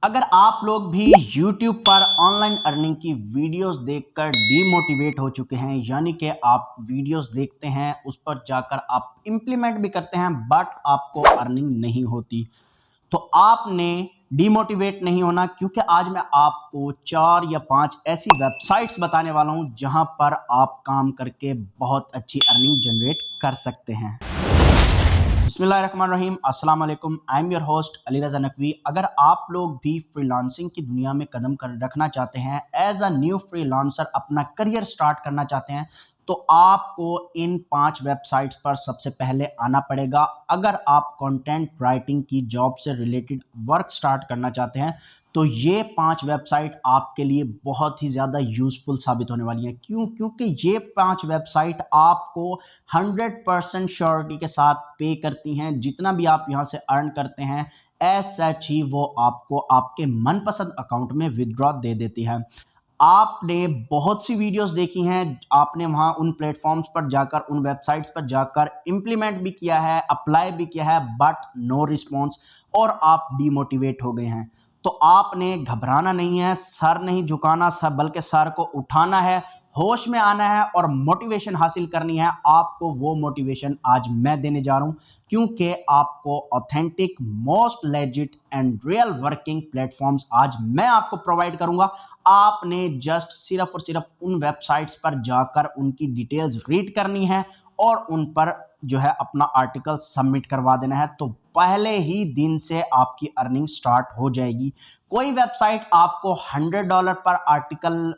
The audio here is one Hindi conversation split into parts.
अगर आप लोग भी YouTube पर ऑनलाइन अर्निंग की वीडियोस देखकर डीमोटिवेट हो चुके हैं, यानी कि आप वीडियोस देखते हैं, उस पर जाकर आप इंप्लीमेंट भी करते हैं बट आपको अर्निंग नहीं होती, तो आपने डीमोटिवेट नहीं होना, क्योंकि आज मैं आपको 4 या 5 ऐसी वेबसाइट्स बताने वाला हूं जहां पर आप काम करके बहुत अच्छी अर्निंग जनरेट कर सकते हैं। बिस्मिल्लाहिर्रहमानिर्रहीम, अस्सलाम वालेकुम। I am your host Ali Raza Naqvi. अगर आप लोग भी फ्रीलांसिंग की दुनिया में कदम कर रखना चाहते हैं, एज अ न्यू फ्रीलांसर अपना करियर स्टार्ट करना चाहते हैं, तो आपको इन 5 वेबसाइट्स पर सबसे पहले आना पड़ेगा। अगर आप कंटेंट राइटिंग की जॉब से रिलेटेड वर्क स्टार्ट करना चाहते हैं, तो ये 5 वेबसाइट आपके लिए बहुत ही ज़्यादा यूज़फुल साबित होने वाली हैं। क्यों? क्योंकि ये 5 वेबसाइट आपको 100% श्योरिटी के साथ पे करती हैं। जितना भी आप यहाँ से अर्न करते हैं, एज सच ही वो आपको आपके मनपसंद अकाउंट में विदड्रॉ दे देती है। आपने बहुत सी वीडियोस देखी हैं, आपने वहाँ उन प्लेटफॉर्म्स पर जाकर, उन वेबसाइट्स पर जाकर इम्प्लीमेंट भी किया है, अप्लाई भी किया है, बट नो रिस्पॉन्स, और आप डीमोटिवेट हो गए हैं। तो आपने घबराना नहीं है, सर नहीं झुकाना, सब बल्कि सर को उठाना है, होश में आना है और मोटिवेशन हासिल करनी है। आपको वो मोटिवेशन आज मैं देने जा रहा हूं, क्योंकि आपको authentic, most legit and real working platforms आज मैं आपको प्रोवाइड करूंगा। आपने जस्ट सिर्फ और सिर्फ उन वेबसाइट्स पर जाकर उनकी डिटेल्स रीड करनी है और उन पर जो है अपना आर्टिकल सबमिट करवा देना है, तो पहले ही दिन से आपकी अर्निंग स्टार्ट हो जाएगी। कोई वेबसाइट आपको $100 पर आर्टिकल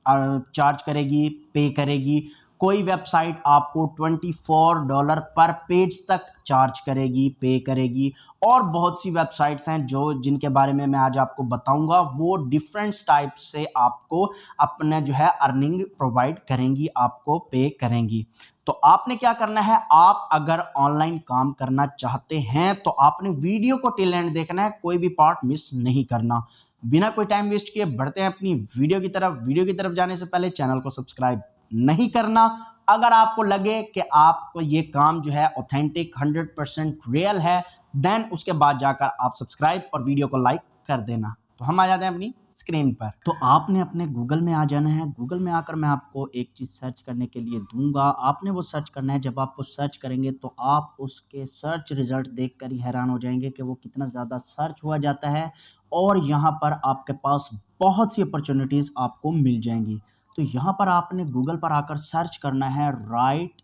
चार्ज करेगी, पे करेगी। कोई वेबसाइट आपको $24 पर पेज तक चार्ज करेगी, पे करेगी। और बहुत सी वेबसाइट्स हैं जो जिनके बारे में मैं आज आपको बताऊंगा, वो डिफरेंट टाइप से आपको अपना जो है अर्निंग प्रोवाइड करेंगी, आपको पे करेंगी। तो आपने क्या करना है, आप अगर ऑनलाइन काम करना चाहते हैं तो आपने वीडियो को टिल एंड देखना है, कोई भी पार्ट मिस नहीं करना। बिना कोई टाइम वेस्ट किए बढ़ते हैं अपनी वीडियो की तरफ जाने से पहले चैनल को सब्सक्राइब नहीं करना। अगर आपको लगे कि आपको ये काम जो है ऑथेंटिक 100% रियल है, देन उसके बाद जाकर आप सब्सक्राइब और वीडियो को लाइक कर देना। तो हम आ जाते हैं अपनी स्क्रीन पर। तो आपने अपने गूगल में आ जाना है। गूगल में आकर मैं आपको एक चीज़ सर्च करने के लिए दूंगा, आपने वो सर्च करना है। जब आप वो सर्च करेंगे तो आप उसके सर्च रिजल्ट देखकर ही हैरान हो जाएंगे कि वो कितना ज़्यादा सर्च हुआ जाता है, और यहाँ पर आपके पास बहुत सी अपॉर्चुनिटीज़ आपको मिल जाएंगी। तो यहाँ पर आपने गूगल पर आकर सर्च करना है right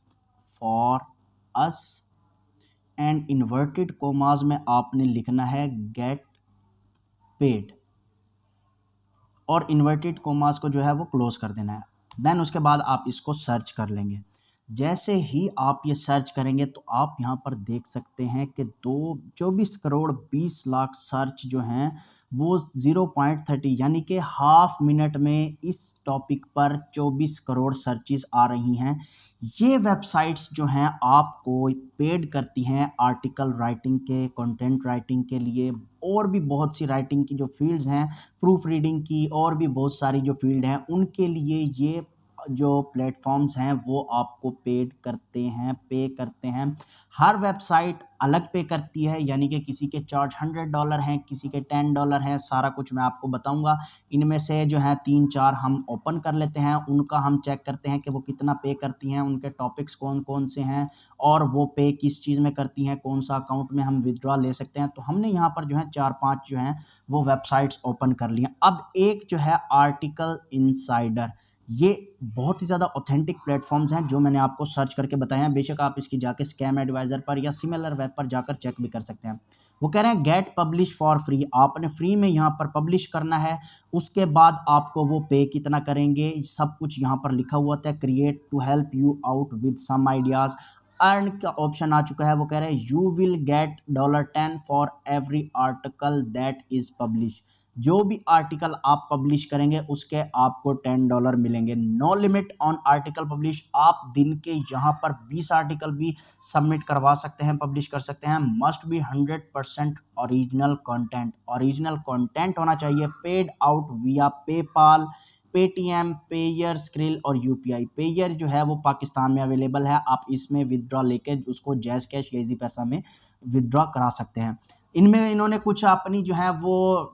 for us, and inverted commas में आपने लिखना है गेट पेड, और इन्वर्टेड कोमास को जो है वो क्लोज कर देना है। देन उसके बाद आप इसको सर्च कर लेंगे। जैसे ही आप ये सर्च करेंगे तो आप यहाँ पर देख सकते हैं कि 24 करोड़ 20 लाख सर्च जो हैं वो 0.30 यानी कि हाफ मिनट में इस टॉपिक पर 24 करोड़ सर्चिस आ रही हैं। ये वेबसाइट्स जो हैं आपको पेड करती हैं आर्टिकल राइटिंग के, कंटेंट राइटिंग के लिए, और भी बहुत सी राइटिंग की जो फील्ड्स हैं, प्रूफ रीडिंग की, और भी बहुत सारी जो फील्ड हैं, उनके लिए ये जो प्लेटफॉर्म्स हैं वो आपको पेड करते हैं, पे करते हैं। हर वेबसाइट अलग पे करती है, यानी कि किसी के चार्ज $100 हैं, किसी के $10 हैं, सारा कुछ मैं आपको बताऊंगा। इनमें से जो है 3-4 हम ओपन कर लेते हैं, उनका हम चेक करते हैं कि वो कितना पे करती हैं, उनके टॉपिक्स कौन कौन से हैं, और वो पे किस चीज़ में करती हैं, कौन सा अकाउंट में हम विदड्रॉ ले सकते हैं। तो हमने यहाँ पर जो है 4-5 जो हैं वो वेबसाइट्स ओपन कर लिए। अब एक जो है आर्टिकल इनसाइडर, ये बहुत ही ज़्यादा ऑथेंटिक प्लेटफॉर्म्स हैं जो मैंने आपको सर्च करके बताए हैं। बेशक आप इसकी जाके स्कैम एडवाइज़र पर या सिमिलर वेब पर जाकर चेक भी कर सकते हैं। वो कह रहे हैं गेट पब्लिश फॉर फ्री, आपने फ्री में यहाँ पर पब्लिश करना है। उसके बाद आपको वो पे कितना करेंगे सब कुछ यहाँ पर लिखा हुआ था। Create to help you out with some ideas, earn का ऑप्शन आ चुका है। वो कह रहे हैं you will get $10 for every article that is publish, जो भी आर्टिकल आप पब्लिश करेंगे उसके आपको $10 मिलेंगे। No limit on article publish, आप दिन के यहाँ पर 20 आर्टिकल भी सबमिट करवा सकते हैं, पब्लिश कर सकते हैं। Must be 100% original content, original content होना चाहिए। पेड आउट विया पेपाल, पेटीएम, पेयर, स्क्रिल और यूपीआई। पेयर जो है वो पाकिस्तान में अवेलेबल है, आप इसमें विदड्रॉ लेके उसको जैज कैश या पैसा में विदड्रॉ करा सकते हैं। इनमें इन्होंने कुछ अपनी जो है वो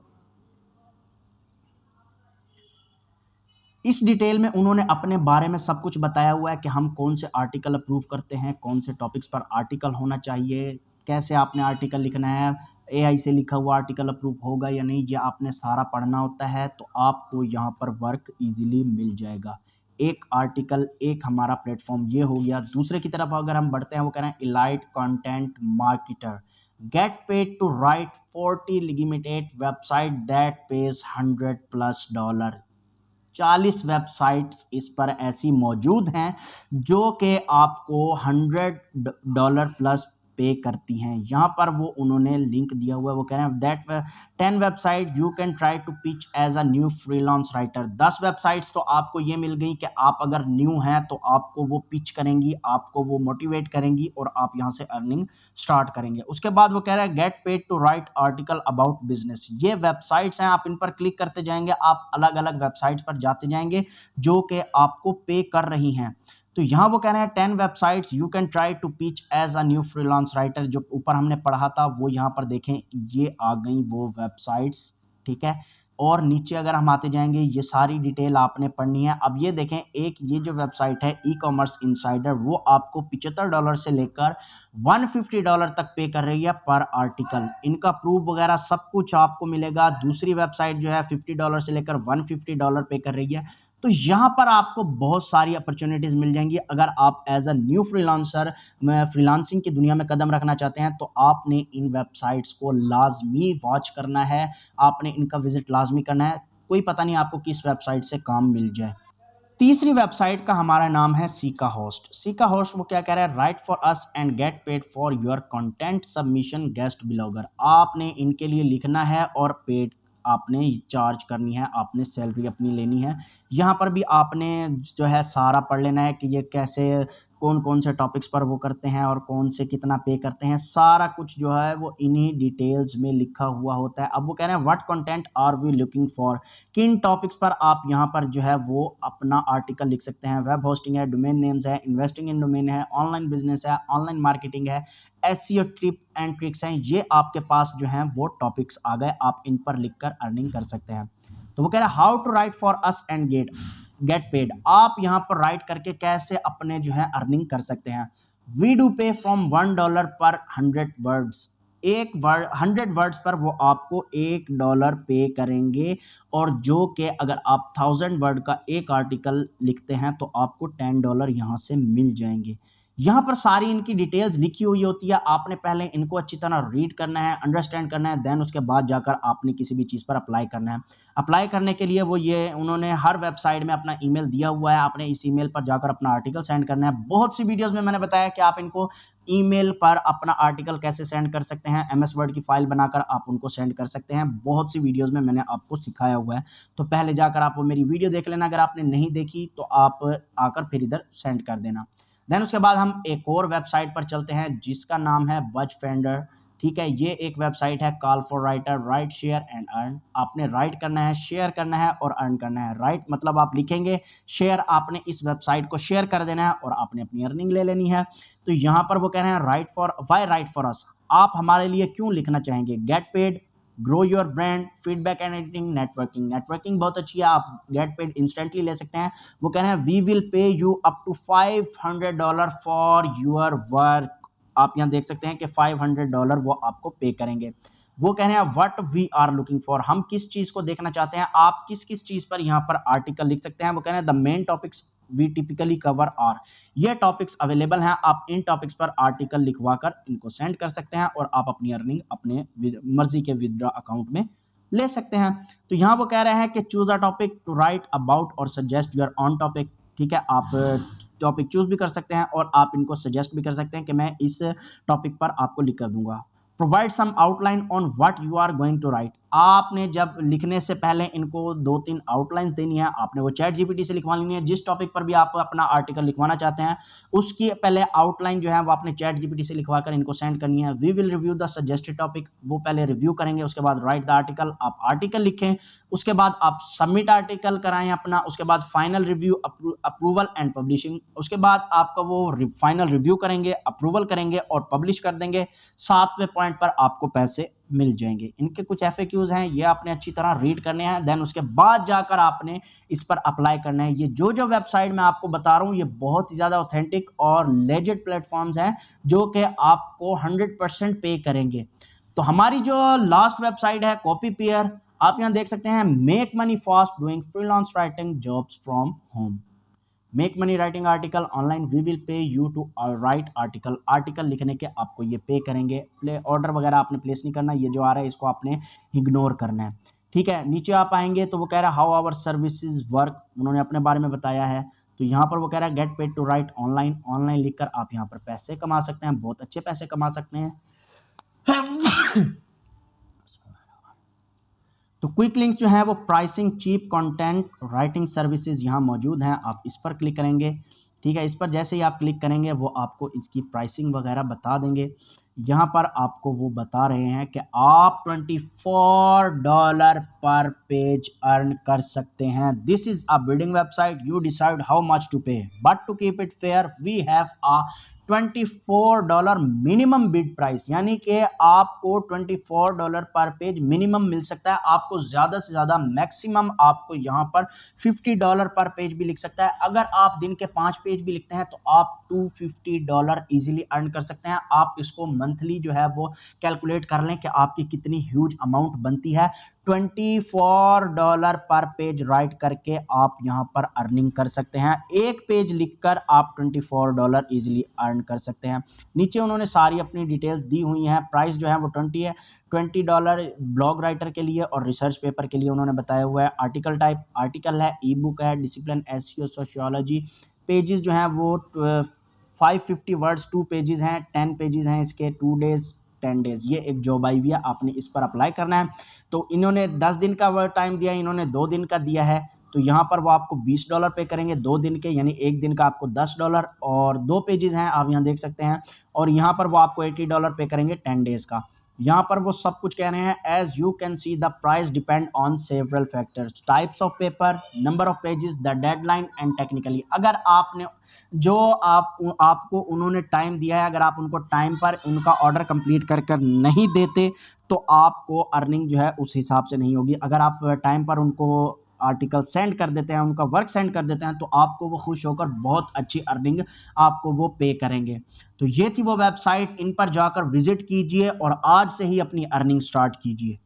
इस डिटेल में उन्होंने अपने बारे में सब कुछ बताया हुआ है कि हम कौन से आर्टिकल अप्रूव करते हैं, कौन से टॉपिक्स पर आर्टिकल होना चाहिए, कैसे आपने आर्टिकल लिखना है, एआई से लिखा हुआ आर्टिकल अप्रूव होगा या नहीं, ये आपने सारा पढ़ना होता है। तो आपको यहाँ पर वर्क ईजिली मिल जाएगा। एक आर्टिकल, एक हमारा प्लेटफॉर्म ये हो गया। दूसरे की तरफ अगर हम बढ़ते हैं, वो कह रहे हैं elite content marketer get paid to write 40 limited website that pays $100+। 40 websites इस पर ऐसी मौजूद हैं जो कि आपको $100 प्लस पे करती हैं। यहाँ पर वो उन्होंने लिंक दिया हुआ है, वो कह रहे हैं that 10 website you can try to pitch as a new freelance writer. 10 websites तो आपको ये मिल गई कि आप अगर न्यू हैं तो आपको वो पिच करेंगी, आपको वो मोटिवेट करेंगी और आप यहाँ से अर्निंग स्टार्ट करेंगे। उसके बाद वो कह रहे हैं get paid to write article about business. ये वेबसाइट्स हैं, आप इन पर क्लिक करते जाएंगे, आप अलग अलग वेबसाइट्स पर जाते जाएंगे जो कि आपको पे कर रही हैं। तो यहाँ वो कह रहे हैं 10 websites you can try to pitch as a new freelance writer. जो ऊपर हमने पढ़ा था वो यहाँ पर देखें, ये आ गई वो वेबसाइट्स, ठीक है। और नीचे अगर हम आते जाएंगे, ये सारी डिटेल आपने पढ़नी है। अब ये देखें, एक ये जो वेबसाइट है ई कॉमर्स इनसाइडर, वो आपको $75 से लेकर $150 तक पे कर रही है पर आर्टिकल। इनका प्रूफ वगैरह सब कुछ आपको मिलेगा। दूसरी वेबसाइट जो है $50 से लेकर $150 पे कर रही है। तो यहाँ पर आपको बहुत सारी अपॉर्चुनिटीज मिल जाएंगी। अगर आप एज अ न्यू फ्रीलांसर में फ्रीलांसिंग की दुनिया में कदम रखना चाहते हैं तो आपने इन वेबसाइट्स को लाजमी वॉच करना है, आपने इनका विजिट लाजमी करना है। कोई पता नहीं आपको किस वेबसाइट से काम मिल जाए। तीसरी वेबसाइट का हमारा नाम है सीका होस्ट। सीका होस्ट वो क्या कह रहा है, right for us and get paid for your content submission guest blogger. आपने इनके लिए लिखना है और पेड आपने चार्ज करनी है, आपने सैलरी अपनी लेनी है। यहाँ पर भी आपने जो है सारा पढ़ लेना है कि ये कैसे, कौन कौन से टॉपिक्स पर वो करते हैं और कौन से कितना पे करते हैं। सारा कुछ जो है वो इन्हीं डिटेल्स में लिखा हुआ होता है। अब वो कह रहे हैं what content are we looking for, किन टॉपिक्स पर आप यहाँ पर जो है वो अपना आर्टिकल लिख सकते हैं। वेब होस्टिंग है, डोमेन नेम्स है, इन्वेस्टिंग इन डोमेन है, ऑनलाइन बिजनेस है, ऑनलाइन मार्केटिंग है, एसईओ टिप एंड ट्रिक्स हैं। ये आपके पास जो हैं वो टॉपिक्स आ गए, आप इन पर लिखकर अर्निंग कर सकते हैं। तो वो कह रहा है how to write for us and get paid. आप यहाँ पर राइट करके कैसे अपने जो है अर्निंग कर सकते हैं। वी डू पे फ्रॉम $1 पर 100 वर्ड्स। एक वर्ड 100 वर्ड्स पर वो आपको $1 पे करेंगे। और जो कि अगर आप 1000 वर्ड का एक आर्टिकल लिखते हैं तो आपको $10 यहाँ से मिल जाएंगे। यहाँ पर सारी इनकी डिटेल्स लिखी हुई होती है, आपने पहले इनको अच्छी तरह रीड करना है, अंडरस्टैंड करना है, देन उसके बाद जाकर आपने किसी भी चीज़ पर अप्लाई करना है। अप्लाई करने के लिए वो ये उन्होंने हर वेबसाइट में अपना ईमेल दिया हुआ है, आपने इस ईमेल पर जाकर अपना आर्टिकल सेंड करना है। बहुत सी वीडियोस में मैंने बताया कि आप इनको ईमेल पर अपना आर्टिकल कैसे सेंड कर सकते हैं, एमएस वर्ड की फाइल बनाकर आप उनको सेंड कर सकते हैं। बहुत सी वीडियोस में मैंने आपको सिखाया हुआ है, तो पहले जाकर आप वो मेरी वीडियो देख लेना। अगर आपने नहीं देखी तो आप आकर फिर इधर सेंड कर देना। देन उसके बाद हम एक और वेबसाइट पर चलते हैं जिसका नाम है बज फेंडर। ठीक है, ये एक वेबसाइट है, call for writer, right share and earn. आपने राइट करना है, शेयर करना है और अर्न करना है। राइट मतलब आप लिखेंगे, शेयर आपने इस वेबसाइट को शेयर कर देना है और आपने अपनी अर्निंग ले लेनी है। तो यहाँ पर वो कह रहे हैं write for, why write for us, आप हमारे लिए क्यों लिखना चाहेंगे। Get paid, grow your brand, feedback and editing, networking. Networking बहुत अच्छी है, आप गेट पेड इंस्टेंटली ले सकते हैं। वो कह रहे हैं we will pay you up to $500 for your work. आप यहाँ देख सकते हैं कि $500 वो आपको पे करेंगे। वो कह रहे हैं what we are looking for, हम किस चीज को देखना चाहते हैं, आप किस किस चीज पर यहाँ पर आर्टिकल लिख सकते हैं। वो कह रहे हैं the main topics we typically cover are, ये टॉपिक्स अवेलेबल हैं, आप इन टॉपिक्स पर आर्टिकल लिखवा कर इनको सेंड कर सकते हैं और आप अपनी अर्निंग अपने मर्जी के विदड्रॉ अकाउंट में ले सकते हैं। तो यहाँ वो कह रहे हैं कि choose a topic to write about और सजेस्ट योर ऑन टॉपिक। ठीक है, आप टॉपिक चूज भी कर सकते हैं और आप इनको सजेस्ट भी कर सकते हैं कि मैं इस टॉपिक पर आपको लिख कर दूंगा। Provide some outline on what you are going to write. आपने जब लिखने से पहले इनको 2-3 आउटलाइंस देनी है, आपने वो चैट जीपीटी से लिखवा लेनी है। जिस टॉपिक पर भी आप अपना आर्टिकल लिखवाना चाहते हैं उसकी पहले आउटलाइन जो है वो आपने चैट जीपीटी से लिखवा कर इनको सेंड करनी है। We will review the suggested topic, वो पहले रिव्यू करेंगे, उसके बाद राइट द आर्टिकल, आप आर्टिकल लिखें, उसके बाद आप सबमिट आर्टिकल कराएं अपना, उसके बाद final review, approval and publishing. उसके बाद आपका वो फाइनल रिव्यू करेंगे, अप्रूवल करेंगे और पब्लिश कर देंगे। 7वें पॉइंट पर आपको पैसे मिल जाएंगे। इनके कुछ FAQs हैं, ये आपने अच्छी तरह रीड करने हैं, देन उसके बाद जाकर आपने इस पर अप्लाई करना है। ये जो वेबसाइट मैं आपको बता रहा हूँ ये बहुत ही ज़्यादा ऑथेंटिक और लेजिट प्लेटफॉर्म्स हैं जो कि आपको 100% पे करेंगे। तो हमारी जो लास्ट वेबसाइट है कॉपीपेयर, आप यहाँ देख सकते हैं, make money fast doing freelance writing jobs from home. Make money writing article online, we will pay you to write article. Article लिखने के आपको ये पे करेंगे। प्ले ऑर्डर वगैरह आपने प्लेस नहीं करना, ये जो आ रहा है इसको आपने इग्नोर करना है। ठीक है, नीचे आप आएंगे तो वो कह रहा है हाउ आवर सर्विसेज वर्क, उन्होंने अपने बारे में बताया है। तो यहाँ पर वो कह रहा है get paid to write online, online लिखकर आप यहाँ पर पैसे कमा सकते हैं, बहुत अच्छे पैसे कमा सकते हैं। तो क्विक लिंक्स जो है वो pricing, cheap content writing services यहाँ मौजूद हैं, आप इस पर क्लिक करेंगे। ठीक है, इस पर जैसे ही आप क्लिक करेंगे वो आपको इसकी प्राइसिंग वगैरह बता देंगे। यहाँ पर आपको वो बता रहे हैं कि आप $24 पर पेज अर्न कर सकते हैं। This is a building website, you decide how much to pay, but to keep it fair we have a $24 minimum bid price, यानी कि आपको $24 पर पेज मिनिमम मिल सकता है। आपको ज़्यादा से ज़्यादा मैक्सिमम आपको यहाँ पर $50 पर पेज भी लिख सकता है। अगर आप दिन के 5 पेज भी लिखते हैं तो आप $250 इजीली अर्न कर सकते हैं। आप इसको मंथली जो है वो कैलकुलेट कर लें कि आपकी कितनी ह्यूज अमाउंट बनती है। $24 पर पेज राइट करके आप यहाँ पर अर्निंग कर सकते हैं। एक पेज लिखकर आप $24 इजीली अर्न कर सकते हैं। नीचे उन्होंने सारी अपनी डिटेल्स दी हुई हैं। प्राइस जो है वो 20 है, $20 ब्लॉग राइटर के लिए और रिसर्च पेपर के लिए उन्होंने बताया हुआ है। आर्टिकल टाइप आर्टिकल है, ई बुक है, डिसिप्लिन SEO सोशियोलॉजी। पेजेस जो हैं वो 550 वर्ड्स 2 पेजेस हैं, 10 पेजेस हैं इसके, 2 डेज 10 डेज। ये एक जॉब आई हुई है, आपने इस पर अप्लाई करना है। तो इन्होंने 10 दिन का वर्क टाइम दिया, इन्होंने 2 दिन का दिया है। तो यहाँ पर वो आपको $20 पे करेंगे 2 दिन के, यानी एक दिन का आपको $10 और 2 पेजेस हैं आप यहाँ देख सकते हैं। और यहाँ पर वो आपको $80 पे करेंगे 10 डेज का। यहाँ पर वो सब कुछ कह रहे हैं, as you can see the price depend on several factors, types of paper, number of pages, the deadline and technically. अगर आपने जो आपको उन्होंने टाइम दिया है, अगर आप उनको टाइम पर उनका ऑर्डर कंप्लीट कर नहीं देते तो आपको अर्निंग जो है उस हिसाब से नहीं होगी। अगर आप टाइम पर उनको आर्टिकल सेंड कर देते हैं, उनका वर्क सेंड कर देते हैं, तो आपको वो खुश होकर बहुत अच्छी अर्निंग आपको वो पे करेंगे। तो ये थी वो वेबसाइट, इन पर जाकर विजिट कीजिए और आज से ही अपनी अर्निंग स्टार्ट कीजिए।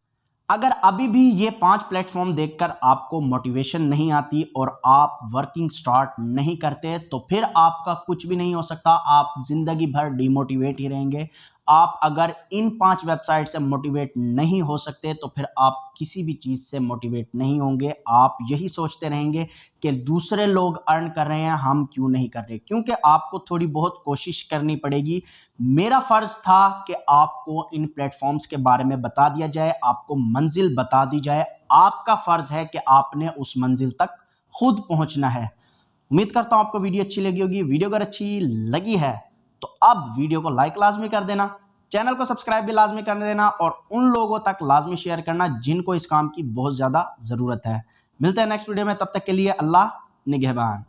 अगर अभी भी ये 5 प्लेटफॉर्म देखकर आपको मोटिवेशन नहीं आती और आप वर्किंग स्टार्ट नहीं करते तो फिर आपका कुछ भी नहीं हो सकता, आप जिंदगी भर डिमोटिवेट ही रहेंगे। आप अगर इन 5 वेबसाइट से मोटिवेट नहीं हो सकते तो फिर आप किसी भी चीज़ से मोटिवेट नहीं होंगे। आप यही सोचते रहेंगे कि दूसरे लोग अर्न कर रहे हैं, हम क्यों नहीं कर रहे, क्योंकि आपको थोड़ी बहुत कोशिश करनी पड़ेगी। मेरा फ़र्ज़ था कि आपको इन प्लेटफॉर्म्स के बारे में बता दिया जाए, आपको मंजिल बता दी जाए। आपका फ़र्ज़ है कि आपने उस मंजिल तक खुद पहुंचना है। उम्मीद करता हूं आपको वीडियो अच्छी लगी होगी। वीडियो अगर अच्छी लगी है तो अब वीडियो को लाइक लाजमी कर देना, चैनल को सब्सक्राइब भी लाजमी कर देना और उन लोगों तक लाजमी शेयर करना जिनको इस काम की बहुत ज़्यादा ज़रूरत है। मिलते हैं नेक्स्ट वीडियो में, तब तक के लिए अल्लाह निगहबान।